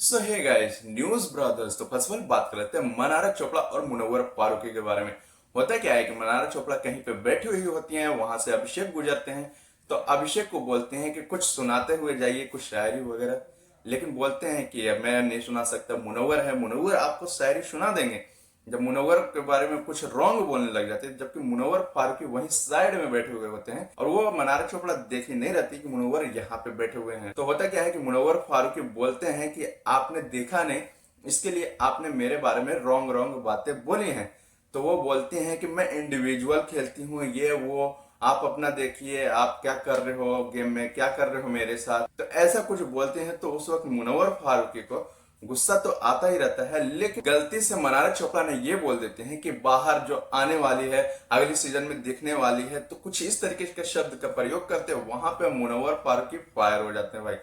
सो hey guys, news brothers. तो first of all बात कर लेते हैं मनारा चोपड़ा और मुनव्वर फारूकी के बारे में। होता क्या है कि मनारा चोपड़ा कहीं पे बैठी हुई होती हैं, वहां से अभिषेक गुजरते हैं तो अभिषेक को बोलते हैं कि कुछ सुनाते हुए जाइए, कुछ शायरी वगैरह। लेकिन बोलते हैं कि अब मैं नहीं सुना सकता, मुनव्वर है, मुनव्वर आपको शायरी सुना देंगे। जब मुनव्वर के बारे में कुछ रॉन्ग बोलने लग जाते हैं, जबकि मुनव्वर फारूकी वहीं साइड में बैठे हुए होते हैं और वो मनारा चोपड़ा देख ही नहीं रहती कि मुनव्वर यहाँ पे बैठे हुए हैं। तो होता क्या है कि मुनव्वर फारूकी बोलते हैं कि आपने देखा नहीं, इसके लिए आपने मेरे बारे में रॉन्ग रॉन्ग बातें बोली हैं। तो वो बोलते हैं कि मैं इंडिविजुअल खेलती हूँ, ये वो, आप अपना देखिए, आप क्या कर रहे हो गेम में, क्या कर रहे हो मेरे साथ। तो ऐसा कुछ बोलते हैं। तो उस वक्त मुनव्वर फारूकी को गुस्सा तो आता ही रहता है, लेकिन गलती से मनारा चोपड़ा ने ये बोल देते हैं कि बाहर जो आने वाली है, अगली सीजन में दिखने वाली है। तो कुछ इस तरीके के शब्द का प्रयोग करते हैं, वहां पे मुनव्वर फारूकी फायर हो जाते हैं भाई।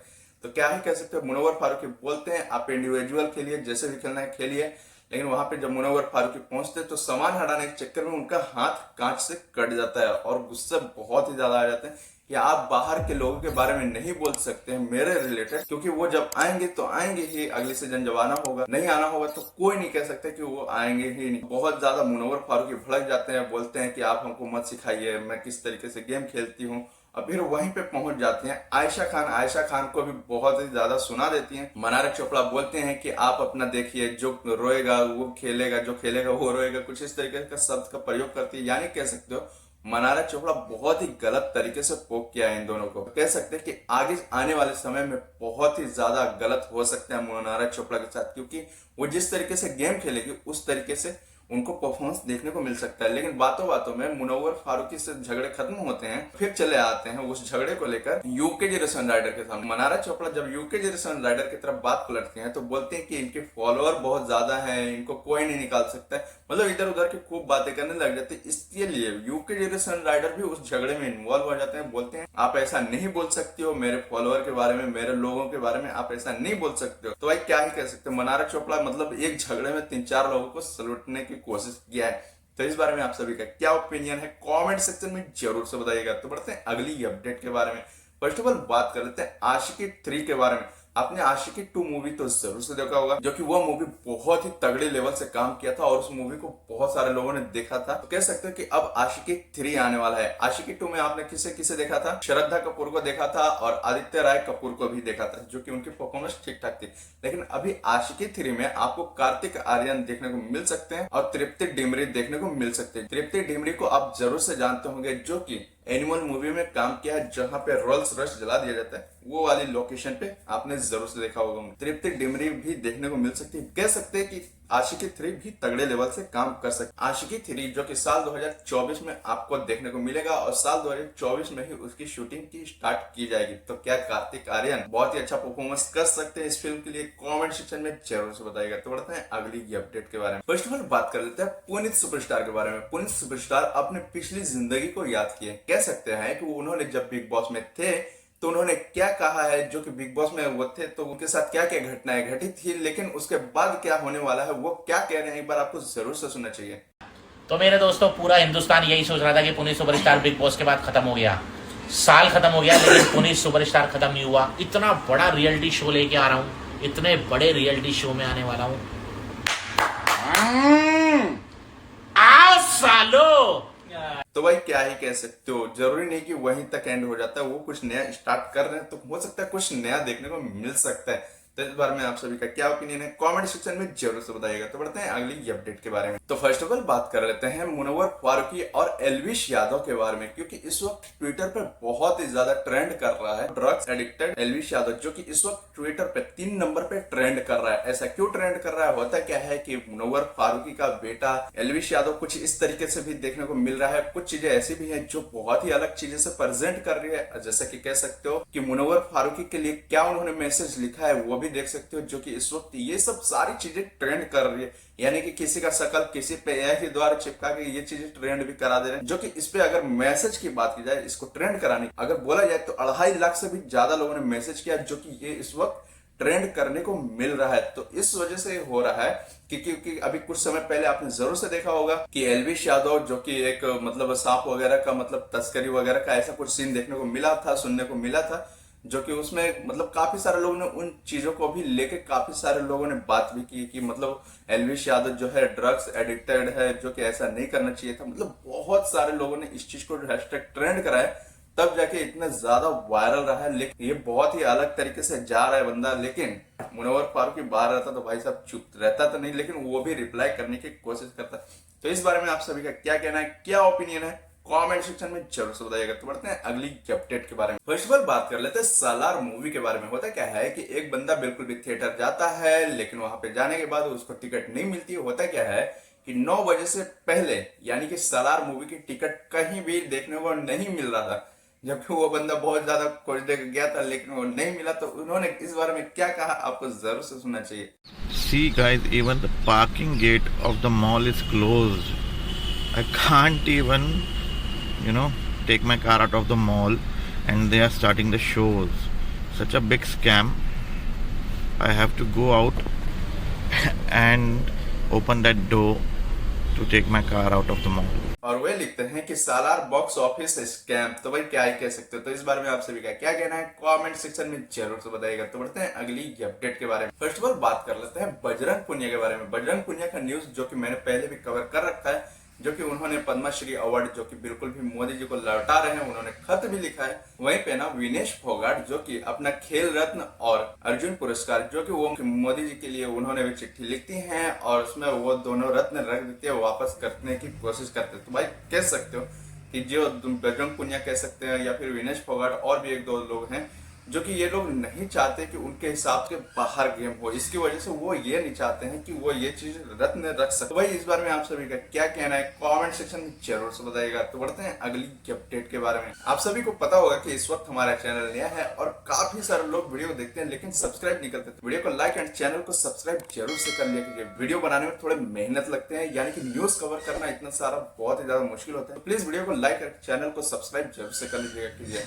तो क्या ही कह सकते हो, मुनव्वर फारूकी बोलते हैं आप इंडिविजुअल खेलिए, जैसे भी खेलना है खेलिए। लेकिन वहां पे जब मुनव्वर फारूकी पहुंचते तो सामान हटाने के चक्कर में उनका हाथ कांच से कट जाता है और गुस्सा बहुत ही ज्यादा आ जाते हैं कि आप बाहर के लोगों के बारे में नहीं बोल सकते हैं मेरे रिलेटेड, क्योंकि वो जब आएंगे तो आएंगे ही, अगली सीजन जब आना होगा, नहीं आना होगा तो कोई नहीं कह सकते कि वो आएंगे ही नहीं। बहुत ज्यादा मुनव्वर फारूकी भड़क जाते हैं, बोलते हैं कि आप हमको मत सिखाइए मैं किस तरीके से गेम खेलती हूँ। और फिर वहीं पे पहुंच जाते हैं आयशा खान को भी बहुत ही ज्यादा सुना देती हैं। मनारा चोपड़ा बोलते हैं कि आप अपना देखिए, जो रोएगा वो खेलेगा, जो खेलेगा वो रोएगा, कुछ इस तरीके का शब्द का प्रयोग करती है। यानी कह सकते हो मनारा चोपड़ा बहुत ही गलत तरीके से पोक किया है इन दोनों को। कह सकते हैं कि आगे आने वाले समय में बहुत ही ज्यादा गलत हो सकता है मनारा चोपड़ा के साथ, क्योंकि वो जिस तरीके से गेम खेलेगी उस तरीके से उनको परफॉर्मेंस देखने को मिल सकता है। लेकिन बातों बातों में मुनव्वर फारूकी से झगड़े खत्म होते हैं, फिर चले आते हैं उस झगड़े को लेकर यूकेजी सन राइडर के सामने। मनारा चोपड़ा जब यूकेजी सन राइडर की तरफ बात पलटते हैं तो बोलते हैं कि इनके फॉलोअर बहुत ज्यादा हैं, इनको कोई नहीं निकाल सकता है। मतलब इधर उधर की खूब बातें करने लग जाते हैं। इसके लिए यूकेजी सन राइडर भी उस झगड़े में इन्वॉल्व हो जाते हैं। बोलते हैं आप ऐसा नहीं बोल सकते हो, मेरे फॉलोअर के बारे में, मेरे लोगों के बारे में आप ऐसा नहीं बोल सकते हो। तो भाई क्या ही कह सकते हो, मनारा चोपड़ा मतलब एक झगड़े में 3-4 लोगों को सलूटने की कोशिश किया है। तो इस बारे में आप सभी का क्या ओपिनियन है कमेंट सेक्शन में जरूर से बताइएगा। तो बढ़ते हैं अगली अपडेट के बारे में। फर्स्ट ऑफ ऑल बात कर लेते हैं आशिकी 3 के बारे में। आपने आशिकी 2 मूवी तो जरूर से देखा होगा, जो कि वो मूवी बहुत ही तगड़े लेवल से काम किया था और उस मूवी को बहुत सारे लोगों ने देखा था। तो कह सकते हो कि अब आशिकी 3 आने वाला है। आशिकी 2 में आपने किसे किसे देखा था? श्रद्धा कपूर को देखा था और आदित्य राय कपूर को भी देखा था, जो कि उनकी परफॉर्मेंस ठीक ठाक थी। लेकिन अभी आशिकी 3 में आपको कार्तिक आर्यन देखने को मिल सकते हैं और तृप्ति डिमरी देखने को मिल सकते हैं। तृप्ति डिमरी को आप जरूर से जानते होंगे, जो कि एनिमल मूवी में काम किया है, जहां पे रोल्स रॉयस जला दिया जाता है, वो वाली लोकेशन पे आपने जरूर से देखा होगा। तृप्ति डिमरी भी देखने को मिल सकती है। कह सकते हैं कि आशिकी 3 भी तगड़े लेवल से काम कर सकती है। आशिकी 3 जो कि साल 2024 में आपको देखने को मिलेगा और साल 2024 में ही उसकी शूटिंग की स्टार्ट की जाएगी। तो क्या कार्तिक आर्यन बहुत ही अच्छा परफॉर्मेंस कर सकते हैं इस फिल्म के लिए? कमेंट सेक्शन में जरूर से बताइएगा। तो बढ़ते हैं अगली अपडेट के बारे में। फर्स्ट ऑफ ऑल बात कर लेते हैं पुनीत सुपरस्टार के बारे में। पुनीत सुपरस्टार अपने पिछली जिंदगी को याद किए। कह सकते हैं कि उन्होंने जब बिग बॉस में थे तो उन्होंने क्या कहा है, जो कि बिग बॉस में वो थे तो उनके साथ क्या क्या घटनाएं घटी थी, लेकिन उसके बाद क्या होने वाला है, वो क्या कह रहे हैं, एक बार आपको जरूर से सुनना चाहिए। तो मेरे दोस्तों, पूरा हिंदुस्तान यही सोच रहा था कि पुनीत सुपरस्टार बिग बॉस के बाद खत्म हो गया, साल खत्म हो गया, लेकिन पुनीत सुपरस्टार खत्म नहीं हुआ। इतना बड़ा रियलिटी शो लेके आ रहा हूँ, इतने बड़े रियलिटी शो में आने वाला हूँ। आओ सालो। तो भाई क्या ही कह सकते हो, जरूरी नहीं कि वहीं तक एंड हो जाता है, वो कुछ नया स्टार्ट कर रहे हैं तो हो सकता है कुछ नया देखने को मिल सकता है। तो इस बारे में आप सभी का क्या ओपिनियन है कमेंट सेक्शन में जरूर से बताइएगा। तो बढ़ते हैं अगली अपडेट के बारे में। तो फर्स्ट ऑफ ऑल बात कर लेते हैं मुनव्वर फारूकी और एल्विश यादव के बारे में, क्योंकि इस वक्त ट्विटर पर बहुत ही ज्यादा ट्रेंड कर रहा है ड्रग्स एडिक्टेड एल्विश यादव, जो कि इस वक्त ट्विटर पे 3 नंबर पे ट्रेंड कर रहा है। ऐसा क्यों ट्रेंड कर रहा है? होता क्या है कि मुनव्वर फारूकी का बेटा एल्विश यादव कुछ इस तरीके से भी देखने को मिल रहा है। कुछ चीजें ऐसी भी हैं जो बहुत ही अलग चीजें से प्रेजेंट कर रही है। जैसे कि कह सकते हो कि मुनव्वर फारूकी के लिए क्या उन्होंने मैसेज लिखा है वो भी देख सकते हो, जो कि इस वक्त ये सब सारी चीजें ट्रेंड कर रही है। यानी कि किसी का शकल किसी पे एआई के द्वारा चिपका के ये चीजें ट्रेंड भी करा दे रहे हैं, जो कि इस पे अगर मैसेज की बात की जाए, इसको ट्रेंड कराने अगर बोला जाए तो 2.5 लाख से भी ज्यादा लोगों ने मैसेज किया, जो कि ये इस वक्त ट्रेंड करने को मिल रहा है। तो इस वजह से हो रहा है कि क्योंकि अभी कुछ समय पहले आपने जरूर से देखा होगा कि एल्विश यादव, जो कि एक मतलब सांप वगैरह का मतलब तस्करी वगैरह का ऐसा कुछ सीन देखने को मिला था, सुनने को मिला था, जो कि उसमें मतलब काफी सारे लोगों ने उन चीजों को भी लेके काफी सारे लोगों ने बात भी की कि मतलब एलविश यादव जो है ड्रग्स एडिक्टेड है, जो कि ऐसा नहीं करना चाहिए था। मतलब बहुत सारे लोगों ने इस चीज को हैशटैग ट्रेंड कराया, तब जाके इतना ज्यादा वायरल रहा है। लेकिन ये बहुत ही अलग तरीके से जा रहा है बंदा। लेकिन मुनव्वर फारूकी बाहर रहता तो भाई साहब चुप रहता तो नहीं, लेकिन वो भी रिप्लाई करने की कोशिश करता। तो इस बारे में आप सभी का क्या कहना है, क्या ओपिनियन है, कमेंट सेक्शन में जरूर से बताइएगा। तो बढ़ते हैं अगली अपडेट के बारे में। फर्स्ट ऑफ ऑल बात कर लेते हैं सालार मूवी के बारे में। होता क्या है कि एक बंदा बिल्कुल भी थिएटर जाता है, लेकिन वहां पे जाने के बाद उसको टिकट नहीं मिलती। होता क्या है कि 9 बजे से पहले यानी कि सालार मूवी की टिकट कहीं भी देखने को नहीं मिल रहा था, जबकि वो बंदा बहुत ज्यादा खोजने गया था लेकिन वो नहीं मिला। तो उन्होंने इस बारे में क्या कहा आपको जरूर से सुनना चाहिए। See guys, even the parking gate of the mall is closed. I can't even, take my car out of the mall and they are starting the shows. Such a big scam. I have to go out and open that door to take my car out of the mall. और वे लिखते हैं कि सालार box office scam. तो भाई क्या ही कह सकते हो। तो इस बारे में आप सभी का क्या कहना है, कमेंट सेक्शन में जरूर से बताइएगा। तो बढ़ते हैं अगली अपडेट के बारे में। फर्स्ट ऑफ ऑल बात कर लेते हैं बजरंग पुनिया के बारे में। बजरंग पुनिया का न्यूज जो कि मैंने पहले भी कवर कर रखा है, जो कि उन्होंने पद्मश्री अवार्ड जो कि बिल्कुल भी मोदी जी को लौटा रहे हैं, उन्होंने खत भी लिखा है। वहीं पे ना विनेश फोगाट जो कि अपना खेल रत्न और अर्जुन पुरस्कार जो कि वो मोदी जी के लिए उन्होंने भी चिट्ठी लिखती हैं और उसमें वो दोनों रत्न रख देते हैं, वापस करने की कोशिश करते हैं। तो भाई कह सकते हो कि जो बजरंग पुनिया कह सकते हैं या फिर विनेश फोगाट और भी एक दो लोग हैं जो कि ये लोग नहीं चाहते कि उनके हिसाब के बाहर गेम हो। इसकी वजह से वो ये नहीं चाहते हैं कि वो ये चीज रत्न रख सकते। तो भाई इस बारे में आप सभी का क्या कहना है, कमेंट सेक्शन में जरूर से बताइएगा। तो बढ़ते हैं अगली अपडेट के बारे में। आप सभी को पता होगा कि इस वक्त हमारा चैनल नया है और काफी सारे लोग वीडियो देखते हैं लेकिन सब्सक्राइब नहीं करते। तो वीडियो को लाइक एंड चैनल को सब्सक्राइब जरूर से कर लिया कीजिए। वीडियो बनाने में थोड़े मेहनत लगते हैं, यानी कि न्यूज कवर करना इतना सारा बहुत ही ज्यादा मुश्किल होता है। तो प्लीज वीडियो को लाइक और चैनल को सब्सक्राइब जरूर से कर लीजिएगा कीजिए।